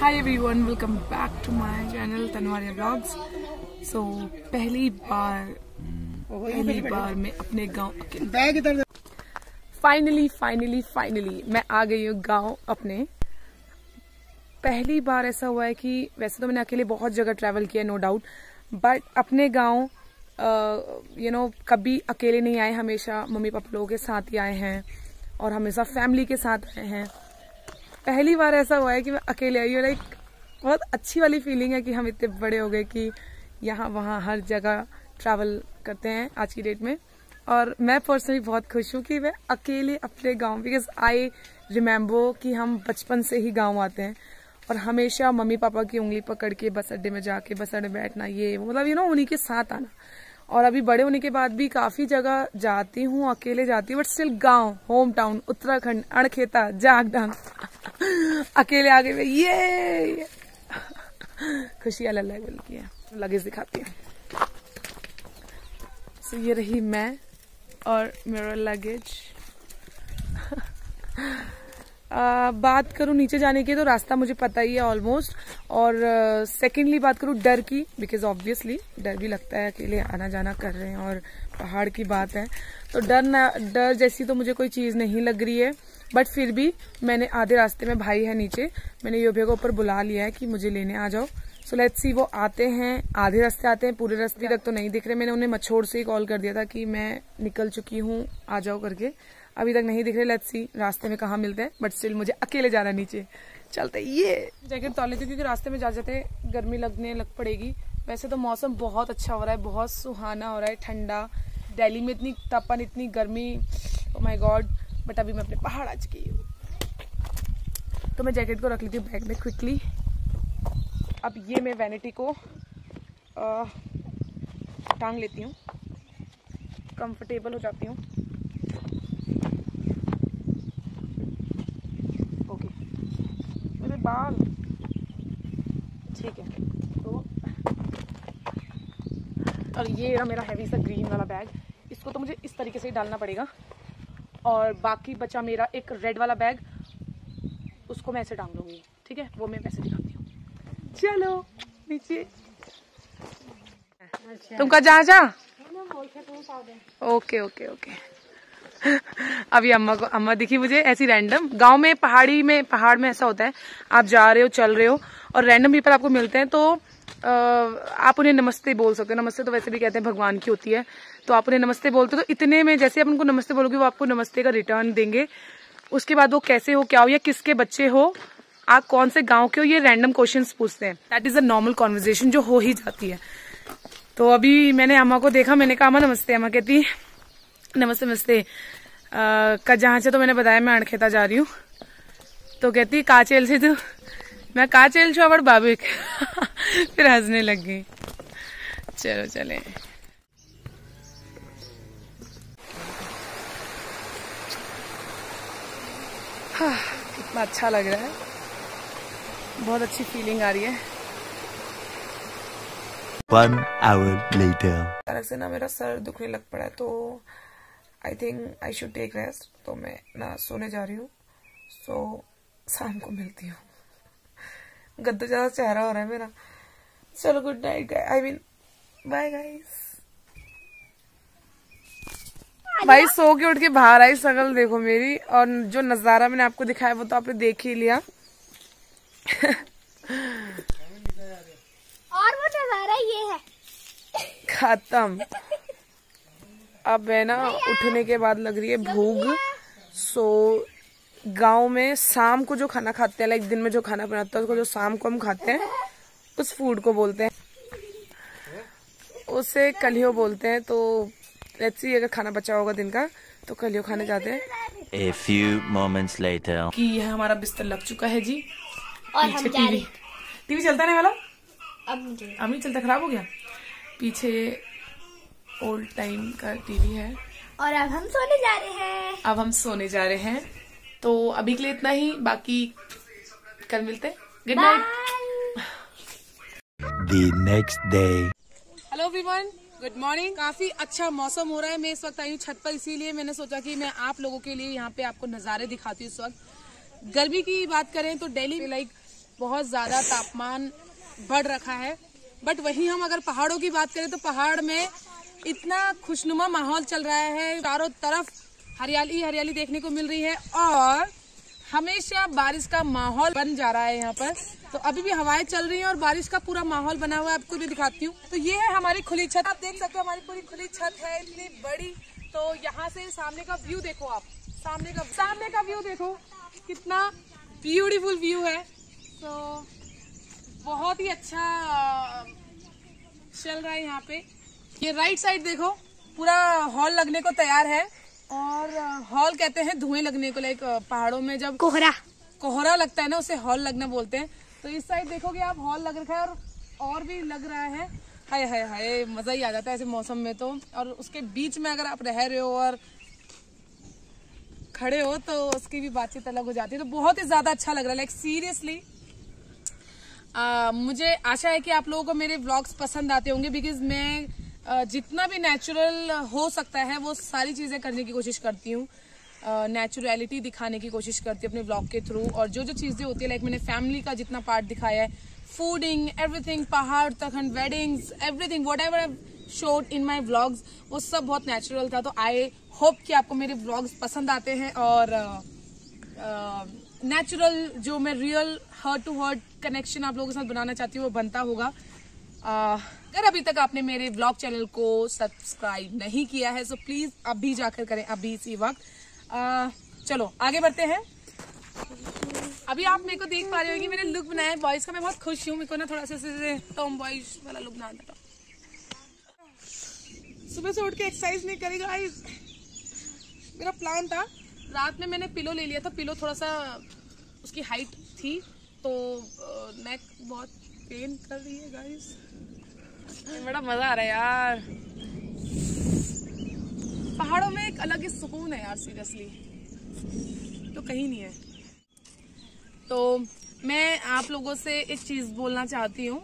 Hi everyone, welcome back to my channel Tanwariya vlogs. So पहली बार मैं अपने गांव फाइनली मैं आ गई हूँ गांव अपने। पहली बार ऐसा हुआ है कि वैसे तो मैंने अकेले बहुत जगह ट्रैवल किया नो डाउट, बट अपने गांव कभी अकेले नहीं आए, हमेशा मम्मी पापा लोगों के साथ ही आए हैं और हमेशा फैमिली के साथ आए हैं। पहली बार ऐसा हुआ है कि मैं अकेले आई हूँ। लाइक बहुत अच्छी वाली फीलिंग है कि हम इतने बड़े हो गए कि यहाँ वहाँ हर जगह ट्रैवल करते हैं आज की डेट में। और मैं पर्सनली बहुत खुश हूँ कि मैं अकेले अपने गांव, बिकॉज आई रिमेम्बर कि हम बचपन से ही गांव आते हैं और हमेशा मम्मी पापा की उंगली पकड़ के बस अड्डे में जाके बस अड्डे बैठना, ये मतलब उन्हीं के साथ आना। और अभी बड़े होने के बाद भी काफी जगह जाती हूँ, अकेले जाती हूँ, बट स्टिल गांव, होम टाउन, उत्तराखंड, अणखेता, जागडांग अकेले आगे में ये खुशी अलग लेवल की है। लगेज दिखाती हूँ। सो ये रही मैं और मेरा लगेज। बात करूं नीचे जाने की तो रास्ता मुझे पता ही है ऑलमोस्ट। और सेकेंडली बात करूं डर की, बिकॉज ऑब्वियसली डर भी लगता है, अकेले आना जाना कर रहे हैं और पहाड़ की बात है तो डर जैसी तो मुझे कोई चीज नहीं लग रही है। बट फिर भी मैंने आधे रास्ते में, भाई है नीचे, मैंने योभिया को ऊपर बुला लिया है कि मुझे लेने आ जाओ। सो लेट्स सी वो आते हैं, आधे रास्ते आते हैं, पूरे रास्ते तक तो नहीं दिख रहे। मैंने उन्हें मछोड़ से ही कॉल कर दिया था कि मैं निकल चुकी हूँ, आ जाओ करके, अभी तक नहीं दिख रहे। लेट्स सी रास्ते में कहाँ मिलते हैं, बट स्टिल मुझे अकेले जाना नीचे। चलते ये जैकेट तौल लेती हूँ क्योंकि रास्ते में जाते गर्मी लगने लग पड़ेगी। वैसे तो मौसम बहुत अच्छा हो रहा है, बहुत सुहाना हो रहा है, ठंडा। दिल्ली में इतनी तपन, इतनी गर्मी, ओ माय गॉड। बट अभी मैं अपने पहाड़ आ चुकी हूँ तो मैं जैकेट को रख लेती हूँ बैग में क्विकली। अब ये मैं वैनिटी को टांग लेती हूँ, कंफर्टेबल हो जाती हूँ। ओके, मेरे बाल ठीक है। तो और ये रहा मेरा हैवी सा ग्रीन वाला बैग, इसको तो मुझे इस तरीके से ही डालना पड़ेगा। और बाकी बचा मेरा एक रेड वाला बैग, उसको मैं ऐसे टांग लूंगी, ठीक है। वो मैं वैसे दिखाती हूँ। चलो नीचे। तुम कहाँ जा? Okay okay okay. अभी अम्मा दिखी मुझे ऐसी रैंडम। गांव में, पहाड़ में ऐसा होता है, आप जा रहे हो, चल रहे हो और रैंडम पीपल आपको मिलते हैं तो आप उन्हें नमस्ते बोल सकते हो। नमस्ते तो वैसे भी कहते हैं भगवान की होती है, तो आप उन्हें नमस्ते बोलते हो। तो इतने में जैसे आप उनको नमस्ते बोलोगे, वो आपको नमस्ते का रिटर्न देंगे। उसके बाद वो कैसे हो, क्या हो, या किसके बच्चे हो, आप कौन से गांव के हो, ये रैंडम क्वेश्चंस पूछते हैं। That is a normal conversation जो हो ही जाती है। तो अभी मैंने अम्मा को देखा, मैंने कहा अम्मा नमस्ते। अम्मा कहती नमस्ते नमस्ते। जहाँ से तो मैंने बताया मैं अणखेता जा रही हूँ, तो कहती काचेल से तू। मैं काचेल छू अवर बाबू फिर हंसने लग गई। चलो चले। कितना अच्छा लग रहा है, बहुत अच्छी फीलिंग आ रही है। 1 hour later. अलग से ना मेरा सर दुखने लग पड़ा है, तो I think I should take rest. तो मैं ना सोने जा रही हूँ। सो शाम को मिलती हूँ। गद्दू ज्यादा चेहरा हो रहा है मेरा। चलो good night, I mean by guys. भाई सो के उठ के बाहर आई, शक्ल देखो मेरी, और जो नजारा मैंने आपको दिखाया वो तो आपने देख ही लिया। और वो नजारा ये है खत्म। अब है ना उठने के बाद लग रही है भूख। सो गांव में शाम को जो खाना खाते हैं, लाइक दिन में जो खाना बनाता है उसको जो शाम को हम खाते हैं, उस फूड को बोलते हैं, उसे कलियो बोलते हैं। तो लेट्स सी अगर खाना बचा होगा दिन का तो कलियो खाने जाते हैं। A few moments later. कि यह हमारा बिस्तर लग चुका है जी। और हम जा रहे। टीवी चलता नहीं वाला, अब नहीं चलता, खराब हो गया। पीछे ओल्ड टाइम का टीवी है। और अब हम सोने जा रहे हैं। तो अभी के लिए इतना ही, बाकी कल मिलते हैं। Good night. The next day. Hello everyone, good morning. काफी अच्छा मौसम हो रहा है। मैं इस वक्त आई हूँ छत पर, इसीलिए मैंने सोचा कि मैं आप लोगों के लिए यहाँ पे आपको नजारे दिखाती हूँ। इस वक्त गर्मी की बात करें तो दिल्ली में लाइक बहुत ज्यादा तापमान बढ़ रखा है। बट वहीं हम अगर पहाड़ों की बात करें तो पहाड़ में इतना खुशनुमा माहौल चल रहा है, चारों तरफ हरियाली हरियाली देखने को मिल रही है और हमेशा बारिश का माहौल बन जा रहा है यहाँ पर। तो अभी भी हवाएं चल रही हैं और बारिश का पूरा माहौल बना हुआ है, आपको भी दिखाती हूँ। तो ये है हमारी खुली छत, आप देख सकते हो हमारी पूरी खुली छत है इतनी बड़ी। तो यहाँ से सामने का व्यू देखो, आप सामने का व्यू देखो, कितना ब्यूटीफुल व्यू है। तो बहुत ही अच्छा चल रहा है यहाँ पे। ये राइट साइड देखो, पूरा हॉल लगने को तैयार है। और हॉल कहते हैं धुएं लगने को, लाइक पहाड़ों में जब कोहरा लगता है ना, उसे हॉल लगना बोलते हैं। तो इस साइड देखोगे आप, हॉल लग रखा है और भी लग रहा है। हाय हाय हाय, मजा ही आ जाता है ऐसे मौसम में तो। और उसके बीच में अगर आप रह रहे हो और खड़े हो तो उसकी भी बातचीत अलग हो जाती है। तो बहुत ही ज्यादा अच्छा लग रहा है, लाइक सीरियसली। मुझे आशा है कि आप लोगों को मेरे व्लॉग्स पसंद आते होंगे, बिकॉज मैं जितना भी नेचुरल हो सकता है वो सारी चीजें करने की कोशिश करती हूँ। नेचुरलिटी दिखाने की कोशिश करती हूँ अपने व्लॉग के थ्रू। और जो जो चीजें होती है, लाइक मैंने फैमिली का जितना पार्ट दिखाया है, फूडिंग, एवरीथिंग, पहाड़, Uttarakhand, weddings, everything, whatever I showed in my vlogs, वो सब बहुत नेचुरल था। तो आई होप कि आपको मेरे व्लॉग्स पसंद आते हैं और नेचुरल जो मैं real heart to heart connection आप लोगों के साथ बनाना चाहती हूँ वो बनता होगा। अगर अभी तक आपने मेरे व्लॉग चैनल को सब्सक्राइब नहीं किया है तो प्लीज अभी जाकर करें, अभी इसी वक्त। चलो आगे बढ़ते हैं। अभी आप मेरे को देख पा रहे होंगे मैंने लुक बनाया है बॉयज का। मैं बहुत खुश हूँ, मेरे को ना थोड़ा सा टॉम बॉयज वाला लुक बना देता। सुबह से उठ के एक्सरसाइज नहीं करेगा, मेरा प्लान था। रात में मैंने पिलो ले लिया था, पिलो थोड़ा सा उसकी हाइट थी तो नेक बहुत पेन कर रही है गाइस। बड़ा मजा आ रहा है यार, पहाड़ों में एक अलग ही सुकून है यार, सीरियसली तो कहीं नहीं है। तो मैं आप लोगों से एक चीज बोलना चाहती हूँ।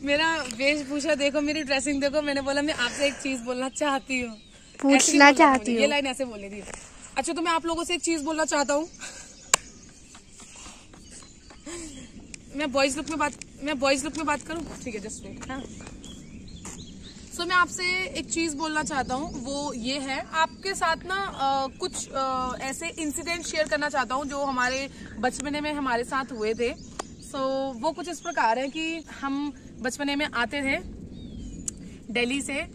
मेरा वेशभूषा देखो, मेरी ड्रेसिंग देखो, मैंने बोला मैं आपसे एक चीज बोलना चाहती हूँ, पूछना चाहती हूँ। ये लाइन ऐसे बोली थी। अच्छा तो मैं आप लोगों से एक चीज बोलना चाहता हूँ। मैं बॉयज लुक में बात करूँ, ठीक है, जस्ट वेट। हाँ, सो मैं आपसे एक चीज बोलना चाहता हूँ, वो ये है आपके साथ ना कुछ ऐसे इंसिडेंट शेयर करना चाहता हूँ जो हमारे बचपने में हमारे साथ हुए थे। सो वो कुछ इस प्रकार है कि हम बचपने में आते थे दिल्ली से,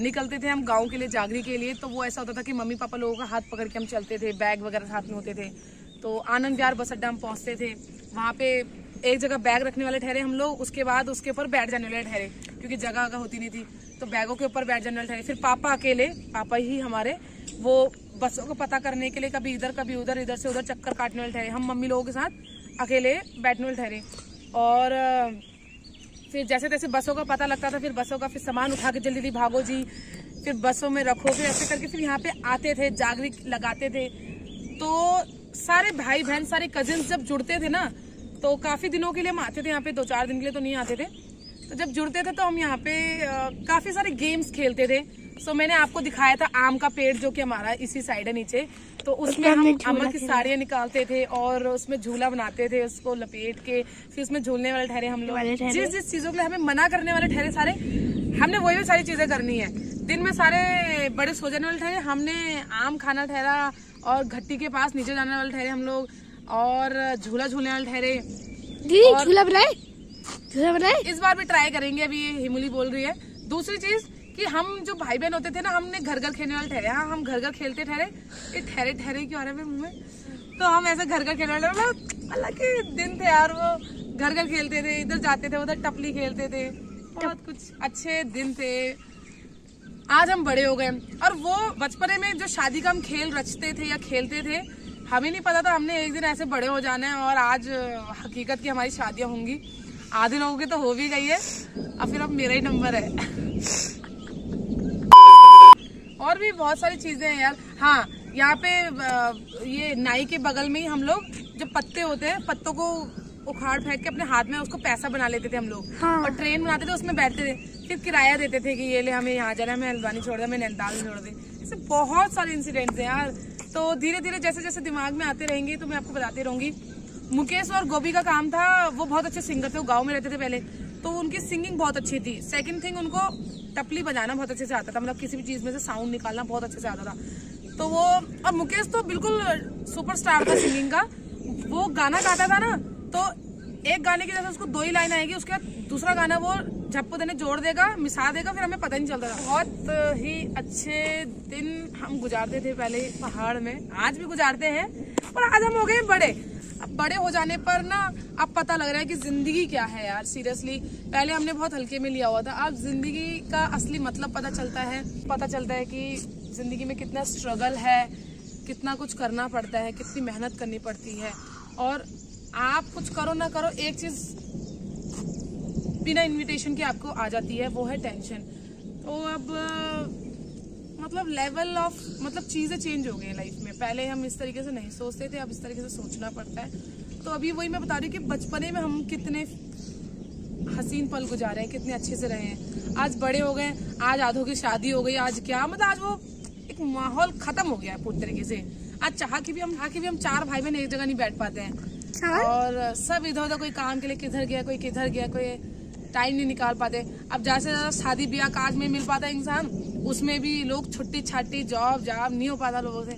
निकलते थे हम गांव के लिए, जागरी के लिए। तो वो ऐसा होता था कि मम्मी पापा लोगों का हाथ पकड़ के हम चलते थे, बैग वगैरह साथ में होते थे। तो आनंद विहार बस अड्डा हम पहुंचते थे, वहां पे एक जगह बैग रखने वाले ठहरे हम लोग, उसके बाद उसके ऊपर बैठ जाने वाले ठहरे क्योंकि जगह होती नहीं थी, तो बैगों के ऊपर बैठ जाने वाले ठहरे। फिर पापा अकेले, पापा ही हमारे, वो बसों को पता करने के लिए कभी इधर कभी उधर, इधर से उधर चक्कर काटने वाले ठहरे। हम मम्मी लोगों के साथ अकेले बैठने वाले ठहरे। और फिर जैसे तैसे बसों का पता लगता था, फिर बसों का फिर सामान उठा के जल्दी जल्दी भागो जी, फिर बसों में रखो, फिर ऐसे करके फिर यहाँ पे आते थे, जागरी लगाते थे। तो सारे भाई बहन, सारे कजिन्स जब जुड़ते थे ना, तो काफी दिनों के लिए हम आते थे यहाँ पे, 2-4 दिन के लिए तो नहीं आते थे। तो जब जुड़ते थे तो हम यहाँ पे काफी सारे गेम्स खेलते थे। सो मैंने आपको दिखाया था आम का पेड़ जो कि हमारा इसी साइड है नीचे, तो उसमें हम अम्मा की साड़ियाँ निकालते थे और उसमें झूला बनाते थे, उसको लपेट के फिर उसमें झूलने वाले ठहरे हम लोग। जिस जिस चीजों के लिए हमें मना करने वाले ठहरे सारे, हमने वही सारी चीजें करनी है। दिन में सारे बड़े सो जाने वाले ठहरे, हमने आम खाना ठहरा और घट्टी के पास नीचे जाने वाले ठहरे हम लोग, और झूला झूलने वाले ठहरे। झूला बनाए इस बार भी ट्राई करेंगे, अभी ये हिमुली बोल रही है। दूसरी चीज कि हम जो भाई बहन होते थे ना, हमने घर घर खेलने वाले ठहरे। हाँ, हम घर घर खेलते ठहरे। ये ठहरे ठहरे क्यों आ रहा है मुंह में? तो हम ऐसे घर घर खेलने वाले, मतलब अलग के दिन थे यार वो। घर घर खेलते थे, इधर जाते थे, उधर टपली खेलते थे, बहुत कुछ अच्छे दिन थे। आज हम बड़े हो गए और वो बचपने में जो शादी का हम खेल रचते थे या खेलते थे, हमें नहीं पता था हमने एक दिन ऐसे बड़े हो जाना है और आज हकीकत की हमारी शादियां होंगी। आधे लोगों की तो हो भी गई है, अब फिर अब मेरा ही नंबर है। और भी बहुत सारी चीजें हैं यार। हाँ, यहाँ पे ये नाई के बगल में ही हम लोग जो पत्ते होते हैं, पत्तों को उखाड़ फेंक के अपने हाथ में उसको पैसा बना लेते थे हम लोग। हाँ। और ट्रेन बनाते थे, उसमें बैठते थे, फिर किराया देते थे कि ये ले हमें यहाँ जाना, हमें हल्द्वानी छोड़ दे, हमें नैनीताल छोड़ दे। ऐसे बहुत सारे इंसिडेंट्स हैं यार। तो धीरे धीरे जैसे जैसे दिमाग में आते रहेंगे तो मैं आपको बताती रहूंगी। मुकेश और गोभी का काम था, वो बहुत अच्छे सिंगर थे, वो गांव में रहते थे पहले, तो उनकी सिंगिंग बहुत अच्छी थी। सेकंड थिंग, उनको टपली बजाना बहुत अच्छे से आता था, मतलब किसी भी चीज में से साउंड निकालना बहुत अच्छे से आता था। तो वो, और मुकेश तो बिल्कुल सुपरस्टार था सिंगिंग का। वो गाना गाता था ना, तो एक गाने की जैसे उसको 2 ही लाइन आएगी, उसके बाद दूसरा गाना वो झप्पू देने जोड़ देगा, मिसा देगा, फिर हमें पता नहीं चलता था। बहुत ही अच्छे दिन हम गुजारते थे पहले पहाड़ में, आज भी गुजारते हैं, और आज हम हो गए बड़े। अब बड़े हो जाने पर ना अब पता लग रहा है कि जिंदगी क्या है यार, सीरियसली। पहले हमने बहुत हल्के में लिया हुआ था, अब जिंदगी का असली मतलब पता चलता है कि जिंदगी में कितना स्ट्रगल है, कितना कुछ करना पड़ता है, कितनी मेहनत करनी पड़ती है। और आप कुछ करो ना करो, एक चीज बिना इनविटेशन के आपको आ जाती है, वो है टेंशन। तो अब मतलब लेवल ऑफ, मतलब चीजें चेंज हो गई हैं लाइफ में। पहले हम इस तरीके से नहीं सोचते थे, अब इस तरीके से सोचना पड़ता है। तो अभी वही मैं बता रही हूँ कि बचपने में हम कितने हसीन पल गुजारे हैं, कितने अच्छे से रहे हैं। आज बड़े हो गए, आज आधों की शादी हो गई, आज क्या मतलब, आज वो एक माहौल खत्म हो गया है पूरी तरीके से। आज चाह के भी हम 4 भाई बहन एक जगह नहीं बैठ पाते हैं, और सब इधर उधर, कोई काम के लिए किधर गया, कोई किधर गया, कोई टाइम नहीं निकाल पाते। अब ज्यादा से ज्यादा शादी ब्याह काज में मिल पाता है इंसान, उसमें भी लोग छुट्टी छाट्टी जॉब नहीं हो पाता लोगों से।